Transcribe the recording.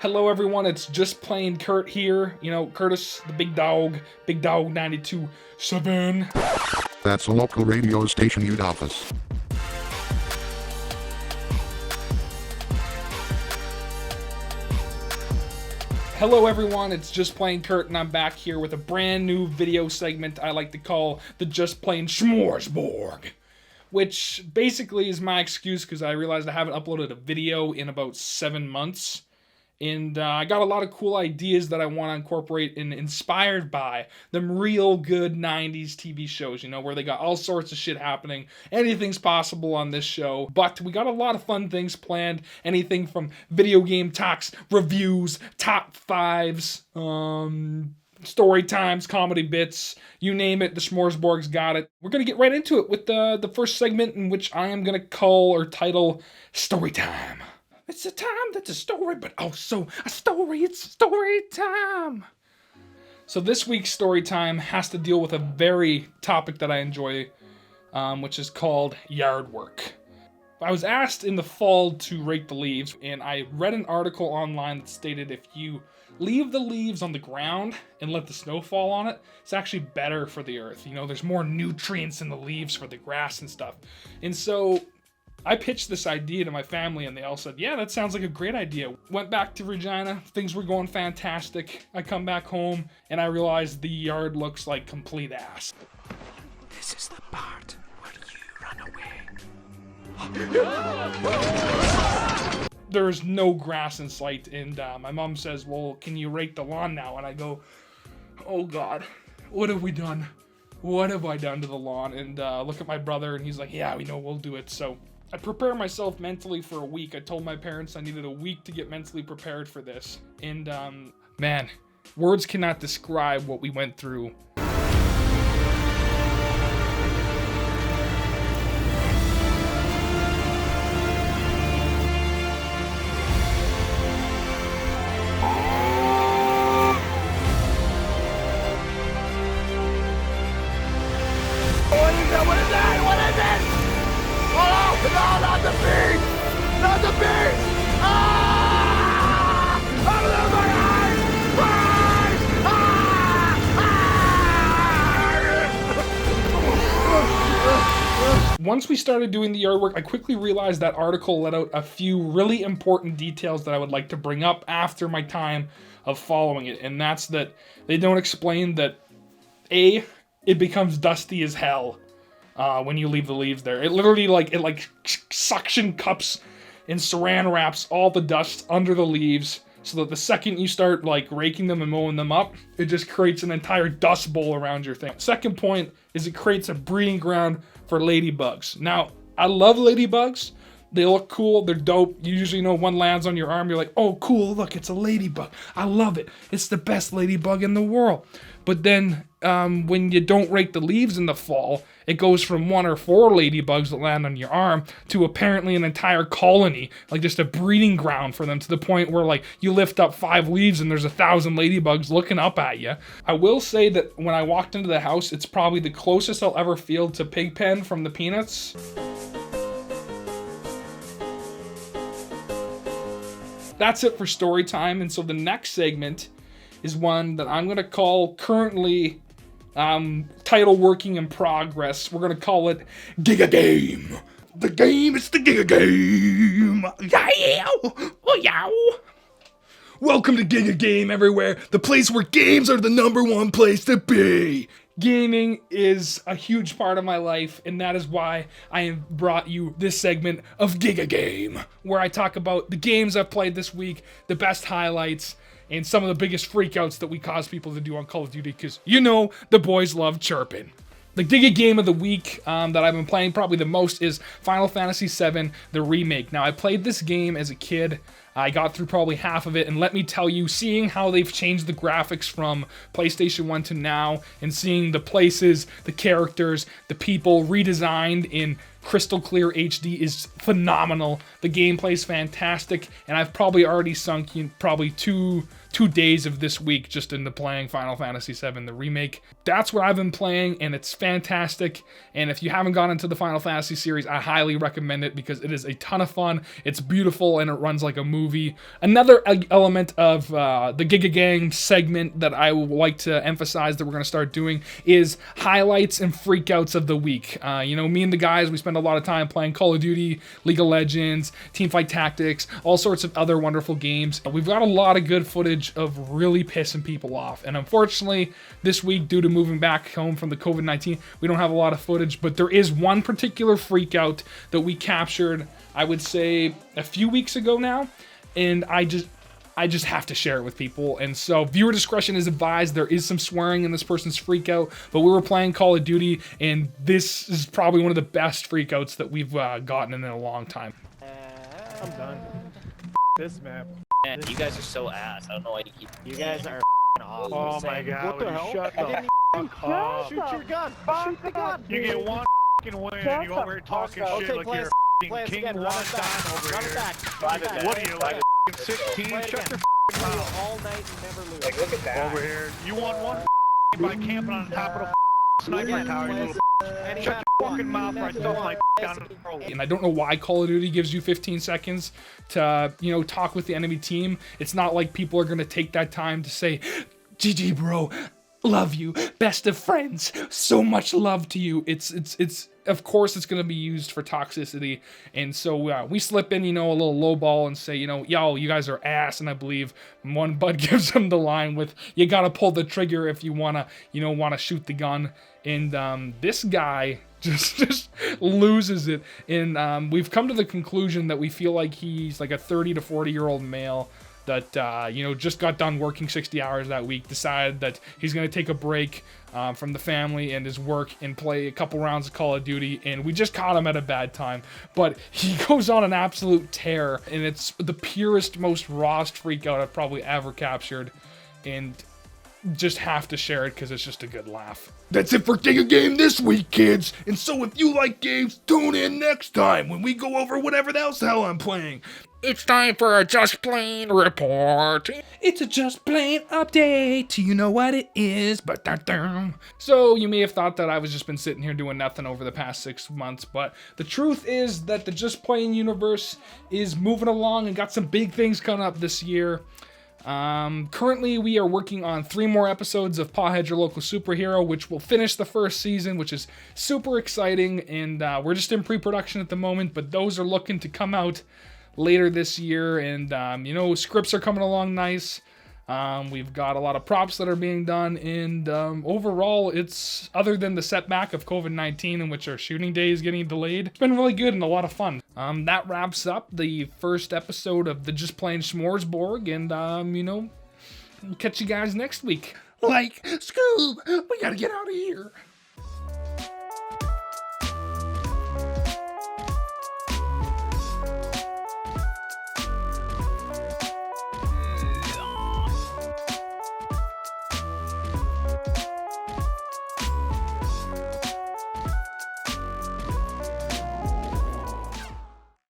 Hello everyone, it's Just Plain Kurt here. You know, Curtis, the big dog 92.7. That's a local radio station you'd office. Hello everyone, it's Just Plain Kurt, and I'm back here with a brand new video segment I like to call the Just Plain Smorgasbord, which basically is my excuse because I realized I haven't uploaded a video in about 7 months. And I got a lot of cool ideas that I want to incorporate and inspired by them real good 90s TV shows, you know, where they got all sorts of shit happening. Anything's possible on this show. But we got a lot of fun things planned. Anything from video game talks, reviews, top fives, story times, comedy bits, you name it, the Smorgasbord's got it. We're going to get right into it with the first segment, in which I am going to call or title Story Time. It's a time that's a story, but also a story. It's story time. So this week's story time has to deal with a very topic that I enjoy, which is called yard work. I was asked in the fall to rake the leaves, and I read an article online that stated if you leave the leaves on the ground and let the snow fall on it, it's actually better for the earth. You know, there's more nutrients in the leaves for the grass and stuff. And so I pitched this idea to my family, and they all said, yeah, that sounds like a great idea. Went back to Regina, things were going fantastic. I come back home, and I realized the yard looks like complete ass. This is the part where you run away. There's no grass in sight, and my mom says, well, can you rake the lawn now? And I go, oh God, what have we done? What have I done to the lawn? And look at my brother, and he's like, yeah, we know, we'll do it. So I prepare myself mentally for a week. I told my parents I needed a week to get mentally prepared for this. And man, words cannot describe what we went through. Once we started doing the yard work, I quickly realized that article let out a few really important details that I would like to bring up after my time of following it. And that's that they don't explain that A, it becomes dusty as hell when you leave the leaves there. It literally suction cups and saran wraps all the dust under the leaves, so that the second you start raking them and mowing them up, it just creates an entire dust bowl around your thing. Second point is it creates a breeding ground for ladybugs. Now, I love ladybugs. They look cool, they're dope. You usually know one lands on your arm, you're like, oh cool, look, it's a ladybug. I love it. It's the best ladybug in the world. But then when you don't rake the leaves in the fall, it goes from 1 or 4 ladybugs that land on your arm to apparently an entire colony, like just a breeding ground for them, to the point where you lift up 5 leaves and there's 1,000 ladybugs looking up at you. I will say that when I walked into the house, it's probably the closest I'll ever feel to Pigpen from the Peanuts. That's it for story time, and so the next segment is one that I'm going to call currently title working in progress. We're going to call it Giga Game. The game is the Giga Game. Yeah. Oh, yeah. Welcome to Giga Game everywhere, the place where games are the #1 place to be. Gaming is a huge part of my life, and that is why I have brought you this segment of Giga Game, where I talk about the games I've played this week, the best highlights, and some of the biggest freakouts that we cause people to do on Call of Duty, because you know the boys love chirping. The Giga Game of the week that I've been playing probably the most is Final Fantasy VII, the remake. Now, I played this game as a kid. I got through probably half of it, and let me tell you, seeing how they've changed the graphics from PlayStation 1 to now, and seeing the places, the characters, the people redesigned in crystal clear HD is phenomenal. The gameplay's fantastic, and I've probably already sunk in probably two 2 days of this week just into playing Final Fantasy VII, the remake. That's what I've been playing, and it's fantastic. And if you haven't gone into the Final Fantasy series, I highly recommend it because it is a ton of fun. It's beautiful, and it runs like a movie. movie. Another element of the Giga Gang segment that I would like to emphasize that we're going to start doing is highlights and freakouts of the week. You know, me and the guys, we spend a lot of time playing Call of Duty, League of Legends, Teamfight Tactics, all sorts of other wonderful games. We've got a lot of good footage of really pissing people off. And unfortunately, this week, due to moving back home from the COVID-19, we don't have a lot of footage, but there is one particular freakout that we captured, I would say, a few weeks ago now, and I just have to share it with people. And so viewer discretion is advised. There is some swearing in this person's freakout, but we were playing Call of Duty, and this is probably one of the best freakouts that we've gotten in a long time. I'm done. This map. Man, you guys are so ass. I don't know why you keep. You guys are off. Oh my god. What the hell? Shut I the didn't up. shoot your gun. Shoot the gun. You get one win and you over here talking shit Okay, like play you're us, a play us king again. one Run and it back. dime over Run it here. back. What are you, like 16? Play it Shut again. your Play mouth. all night and never lose. Like, look at that. Over here. You won one by camping on top of the sniper tower, you little Any shut map your you fucking mouth want. or I stuff my down the throat. And I don't know why Call of Duty gives you 15 seconds to, you know, talk with the enemy team. It's not like people are going to take that time to say, GG, bro. Love you, best of friends, so much love to you. It's of course it's gonna be used for toxicity, and so we slip in, you know, a little low ball and say, you know, yo, you guys are ass, and I believe one bud gives him the line with, you gotta pull the trigger if you wanna shoot the gun, and this guy just loses it, and we've come to the conclusion that we feel like he's like a 30 to 40-year-old male that, you know, just got done working 60 hours that week, decided that he's going to take a break from the family and his work and play a couple rounds of Call of Duty, and we just caught him at a bad time. But he goes on an absolute tear, and it's the purest, most rawest freakout I've probably ever captured, and just have to share it because it's just a good laugh. That's it for Giga Game this week, kids. And so if you like games, tune in next time when we go over whatever the hell I'm playing. It's time for a Just Plain report. It's a Just Plain update. You know what it is. So you may have thought that I was just been sitting here doing nothing over the past 6 months, but the truth is that the Just Plain universe is moving along and got some big things coming up this year. Currently we are working on 3 more episodes of Pawhead Your Local Superhero, which will finish the first season, which is super exciting, and we're just in pre-production at the moment, but those are looking to come out later this year, and you know, scripts are coming along nice. We've got a lot of props that are being done, and overall, it's, other than the setback of COVID-19 in which our shooting day is getting delayed, it's been really good and a lot of fun. That wraps up the first episode of the Just Plain Smorgasborg, and you know, catch you guys next week. Like, Scoob, we gotta get out of here.